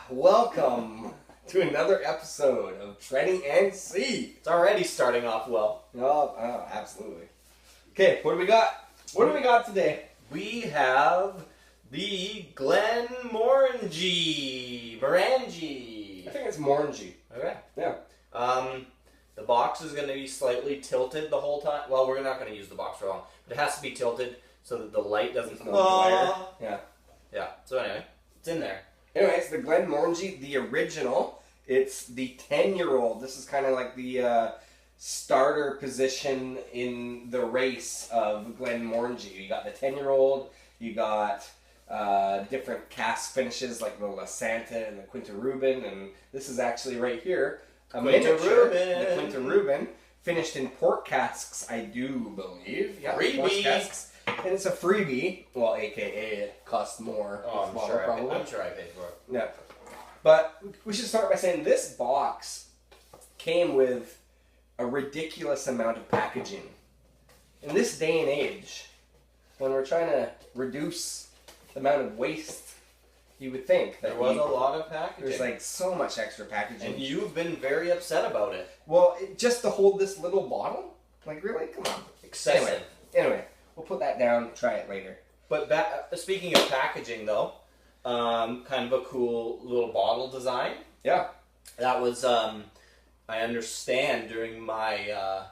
Welcome to another episode of Trenny and C. It's already starting off well. Oh, absolutely. Okay, what do we got? What do we got today? We have the Glenmorangie. Morangie. I think it's Morangie. Okay. Yeah. The box is going to be slightly tilted the whole time. Well, we're not going to use the box for long, but it has to be tilted so that the light doesn't glare. Yeah. Yeah. So anyway, it's in there. Anyway, it's the Glenmorangie, the original. It's the 10-year-old. This is kind of like the starter position in the race of Glenmorangie. You got the 10-year-old. You got different cask finishes like the La Santa and the Quinta Ruben, and this is actually right here a miniature, the Quinta Ruben, finished in port casks, I do believe. Yeah, freebie. Casks. And it's a freebie, well, aka it costs more. Oh, I'm sure I paid for it. Yeah. But we should start by saying this box came with a ridiculous amount of packaging. In this day and age, when we're trying to reduce the amount of waste, you would think that there was a lot of packaging. There's like so much extra packaging. And you've been very upset about it. Well, just to hold this little bottle? Like, really? Come on. Excessive. Anyway, we'll put that down, try it later. But speaking of packaging, though, kind of a cool little bottle design. Yeah. That was, I understand, during my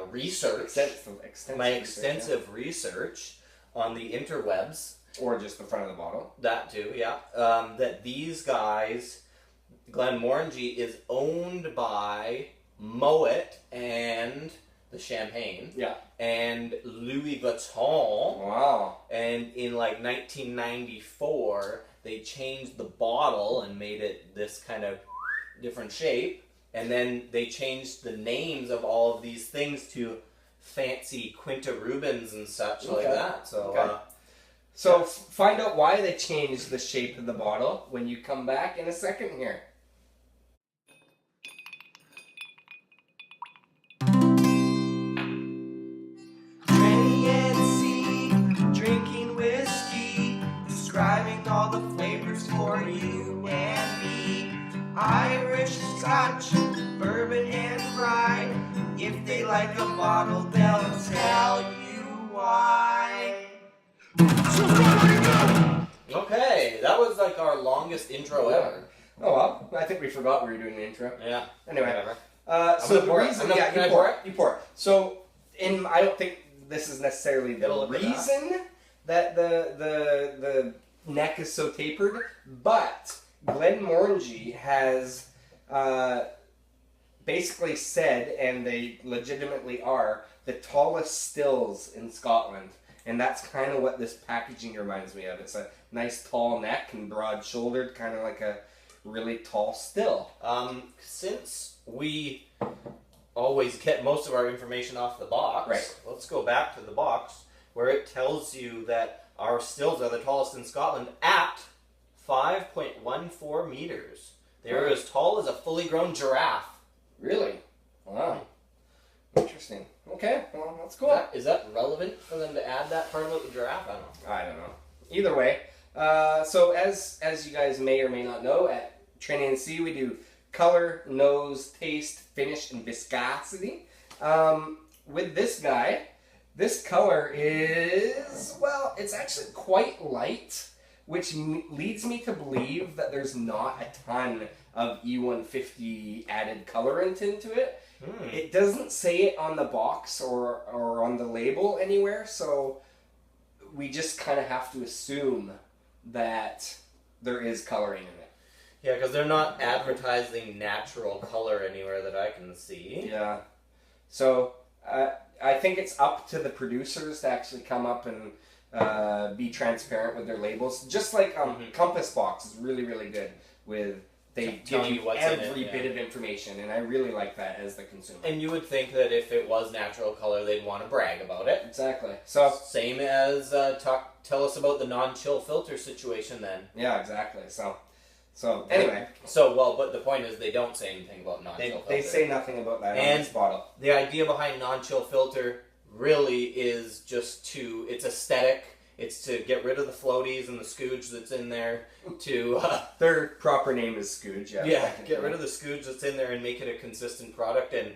research, extensive research on the interwebs. Or just the front of the bottle. That too, yeah. That these guys, Glenmorangie, is owned by Moet and the Champagne. Yeah. And Louis Vuitton. Wow. And in like 1994, they changed the bottle and made it this kind of different shape. And then they changed the names of all of these things to fancy Quinta Rubens and such like that. So, So find out why they changed the shape of the bottle when you come back in a second here. Trenny and C, drinking whiskey, describing all the flavors for you and me. Irish, Scotch, bourbon, and rye. If they like a bottle, they'll tell you why. okay, that was like our longest intro ever. Oh well, I think we forgot we were doing the intro. Yeah. Anyway, Whatever. So the reason, Can I pour it? You pour it. So, I don't think this is necessarily the reason that the neck is so tapered, but Glenmorangie has basically said, and they legitimately are, the tallest stills in Scotland. And that's kind of what this packaging reminds me of. It's a nice tall neck and broad-shouldered, kind of like a really tall still. Since we always get most of our information off the box, right. Let's go back to the box where it tells you that our stills are the tallest in Scotland at 5.14 meters. They're as tall as a fully grown giraffe. Really? Wow. Interesting. Okay, well, that's cool. Is that relevant for them to add that part about the giraffe? I don't know. Either way, so as you guys may or may not know, at Trenny and C, we do color, nose, taste, finish, and viscosity. With this guy, this color is, well, it's actually quite light, which leads me to believe that there's not a ton of E150 added colorant into it. It doesn't say it on the box or on the label anywhere, so we just kind of have to assume that there is coloring in it. Yeah, because they're not advertising natural color anywhere that I can see. Yeah. So I think it's up to the producers to actually come up and be transparent with their labels. Just like Compass Box is really, really good with... They give you every bit of information, and I really like that as the consumer. And you would think that if it was natural color, they'd want to brag about it. Exactly. So same as tell us about the non-chill filter situation then. Yeah, exactly. So anyway. But the point is they don't say anything about non-chill filter. They say nothing about that on this bottle. The idea behind non-chill filter really is just it's aesthetic It's to get rid of the floaties and the scooge that's in there. To their proper name is scooge. Yeah, get rid of the scooge that's in there and make it a consistent product. And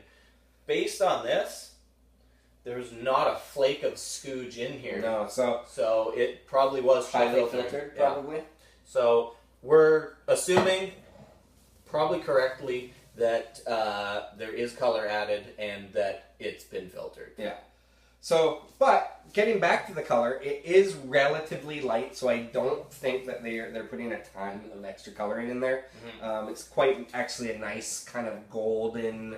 based on this, there's not a flake of scooge in here. No, so it probably was highly filtered, probably. Yeah. So we're assuming, probably correctly, that there is color added and that it's been filtered. Yeah. So, but getting back to the color, it is relatively light, so I don't think that they're putting a ton of extra coloring in there. It's quite actually a nice kind of golden.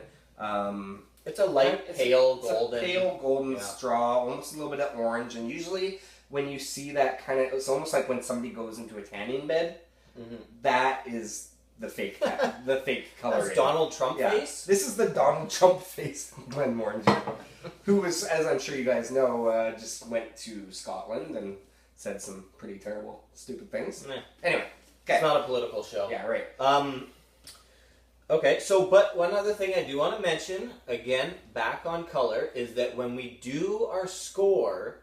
It's a light pale golden. It's a pale golden straw, almost a little bit of orange. And usually, when you see that kind of, it's almost like when somebody goes into a tanning bed. That is the fake coloring. That's Donald Trump face? This is the Donald Trump face of Glenmorangie, who was, as I'm sure you guys know, just went to Scotland and said some pretty terrible, stupid things. Anyway, okay. It's not a political show. Yeah, right. Okay, so, but one other thing I do want to mention, again, back on color, is that when we do our score,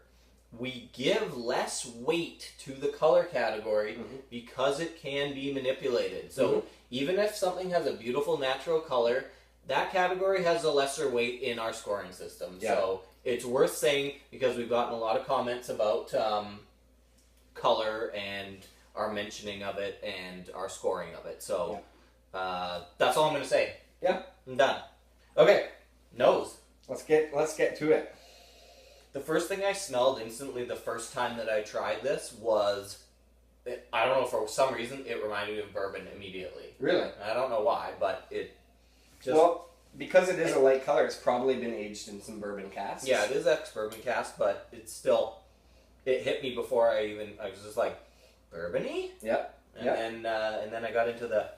we give less weight to the color category because it can be manipulated. So even if something has a beautiful natural color, that category has a lesser weight in our scoring system. Yeah. So it's worth saying because we've gotten a lot of comments about color and our mentioning of it and our scoring of it. So that's all I'm going to say. Yeah. I'm done. Okay, nose. Let's get to it. The first thing I smelled instantly the first time that I tried this was, I don't know, for some reason, it reminded me of bourbon immediately. Really? I don't know why, but it just... Well, because it is a light color, it's probably been aged in some bourbon casks. Yeah, it is ex-bourbon cask, but it's still, it hit me before I was just like, bourbon-y? Yep. And then I got into the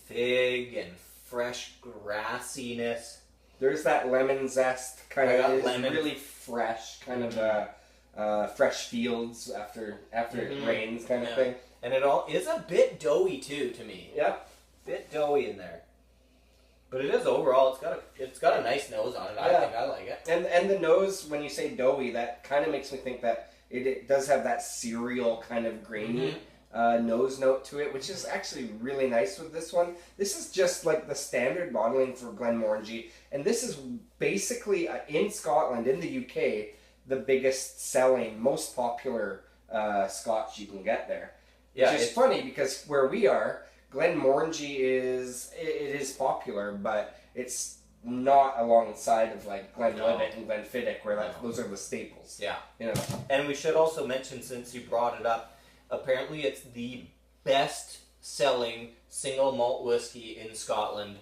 fig and fresh grassiness. There's that lemon zest kind of. Lemon. Really fresh, kind of fresh fields after it rains, kind of thing. And it all is a bit doughy too to me. Yeah, bit doughy in there. But it is overall. It's got a nice nose on it. I think I like it. And the nose, when you say doughy, that kind of makes me think that it does have that cereal kind of grainy. Nose note to it, which is actually really nice with this one. This is just like the standard bottling for Glenmorangie, and this is basically in Scotland, in the UK, the biggest selling, most popular Scotch you can get there. Yeah, which is funny because where we are, Glenmorangie is popular, but it's not alongside of like Glenlivet and Glenfiddich, where those are the staples. Yeah, you know. And we should also mention, since you brought it up, apparently it's the best-selling single malt whiskey in Scotland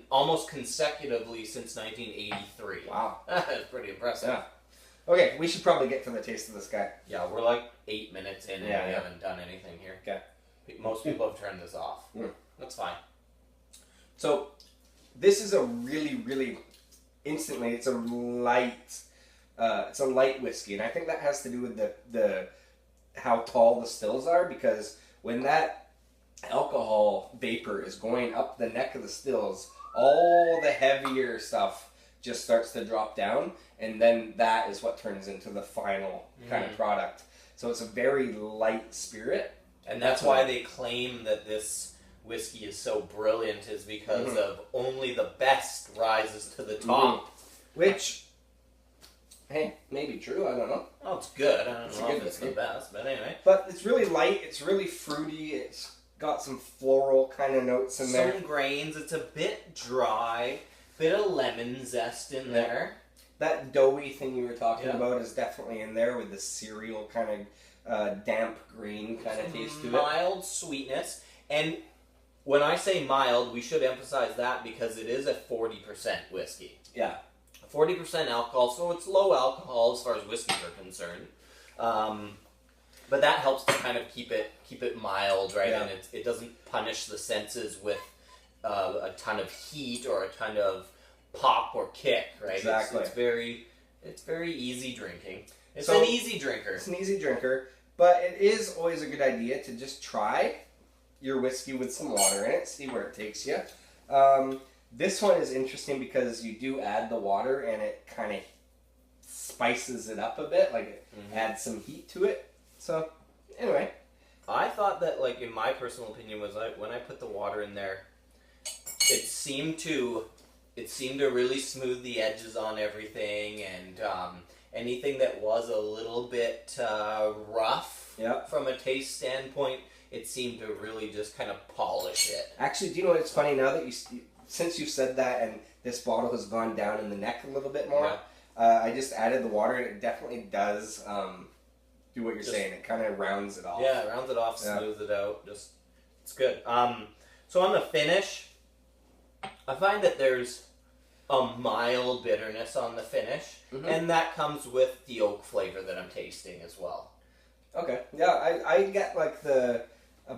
almost consecutively since 1983. Wow. That's pretty impressive. Yeah. Okay, we should probably get to the taste of this guy. Yeah, we're like 8 minutes in and we haven't done anything here. Okay. Most people have turned this off. That's fine. So, this is a really, really, instantly, it's a light whiskey, and I think that has to do with the how tall the stills are, because when that alcohol vapor is going up the neck of the stills, all the heavier stuff just starts to drop down, and then that is what turns into the final kind of product. So it's a very light spirit. And that's why they claim that this whiskey is so brilliant, is because of only the best rises to the top. Which, hey, maybe true, I don't know. Oh, it's good. I don't know if it's the best, but anyway. But it's really light, it's really fruity, it's got some floral kind of notes in there. Some grains, it's a bit dry, bit of lemon zest in there. That doughy thing you were talking about is definitely in there with the cereal kind of damp green kind of taste to it. Mild sweetness. And when I say mild, we should emphasize that because it is a 40% whiskey. Yeah. 40% alcohol, so it's low alcohol as far as whiskeys are concerned. But that helps to kind of keep it mild, right? Yeah. And it doesn't punish the senses with a ton of heat or a ton of pop or kick, right? Exactly. It's very easy drinking. It's an easy drinker. It's an easy drinker, but it is always a good idea to just try your whiskey with some water in it, see where it takes you. This one is interesting because you do add the water and it kind of spices it up a bit, like it adds some heat to it. So anyway, I thought that, like, in my personal opinion, was like when I put the water in there, it seemed to really smooth the edges on everything, and anything that was a little bit rough from a taste standpoint, it seemed to really just kind of polish it. Actually, do you know what's funny now that since you said that, and this bottle has gone down in the neck a little bit more. I just added the water, and it definitely does do what you're saying. It kind of rounds it off. Yeah, it rounds it off, smooths it out. Just, it's good. So on the finish, I find that there's a mild bitterness on the finish, and that comes with the oak flavor that I'm tasting as well. Okay. Yeah, I get like a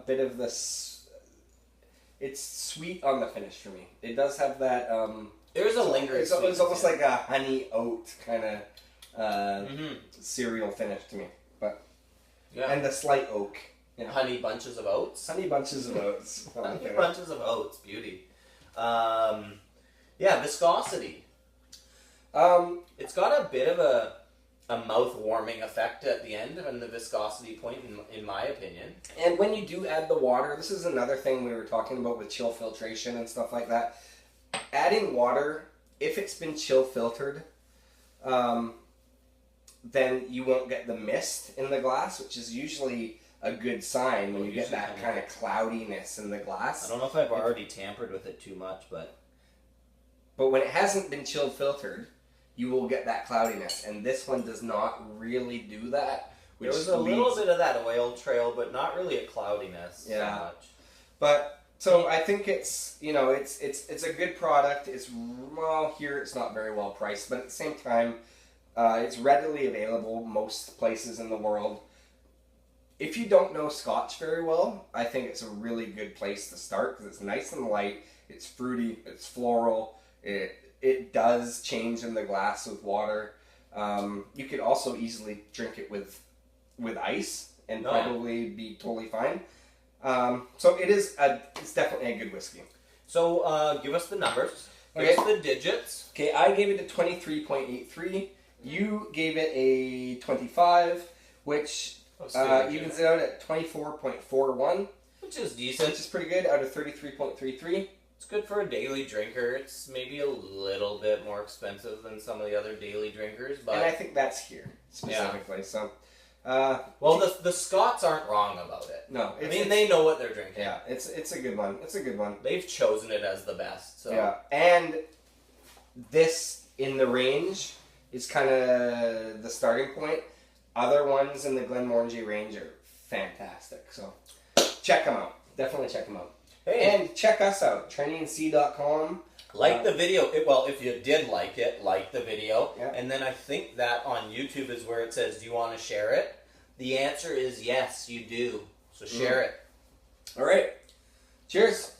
bit of this. It's sweet on the finish for me. It does have that. There's a lingering. It's almost like a honey oat kind of cereal finish to me, but and the slight oak. Honey bunches of oats. Honey bunches of oats. Honey bunches of oats. Beauty. Viscosity. It's got a bit of a mouth-warming effect at the end and the viscosity point, in my opinion. And when you do add the water, this is another thing we were talking about with chill filtration and stuff like that. Adding water, if it's been chill filtered, then you won't get the mist in the glass, which is usually a good sign when you get that kind of cloudiness in the glass. I don't know if I've already tampered with it too much, but when it hasn't been chill filtered, you will get that cloudiness, and this one does not really do that. There was a little bit of that oil trail, but not really a cloudiness so much. But so I think it's it's a good product. Here it's not very well priced, but at the same time, it's readily available most places in the world. If you don't know Scotch very well, I think it's a really good place to start because it's nice and light. It's fruity. It's floral. It does change in the glass with water. You could also easily drink it with ice and probably be totally fine. So it's definitely a good whiskey. So give us the numbers. Give us the digits. Okay, I gave it a 23.83. You gave it a 25, which evens it out at 24.41. Which is decent. Which is pretty good out of 33.33. It's good for a daily drinker. It's maybe a little bit more expensive than some of the other daily drinkers, but and I think that's here specifically. So, the Scots aren't wrong about it. No, they know what they're drinking. Yeah, it's a good one. It's a good one. They've chosen it as the best. So. Yeah, and this in the range is kind of the starting point. Other ones in the Glenmorangie range are fantastic. So check them out. Definitely check them out. Hey. And check us out, trennyandc.com. Like the video. If you did like it, like the video. Yeah. And then I think that on YouTube is where it says, do you want to share it? The answer is yes, you do. So share it. All right. Cheers.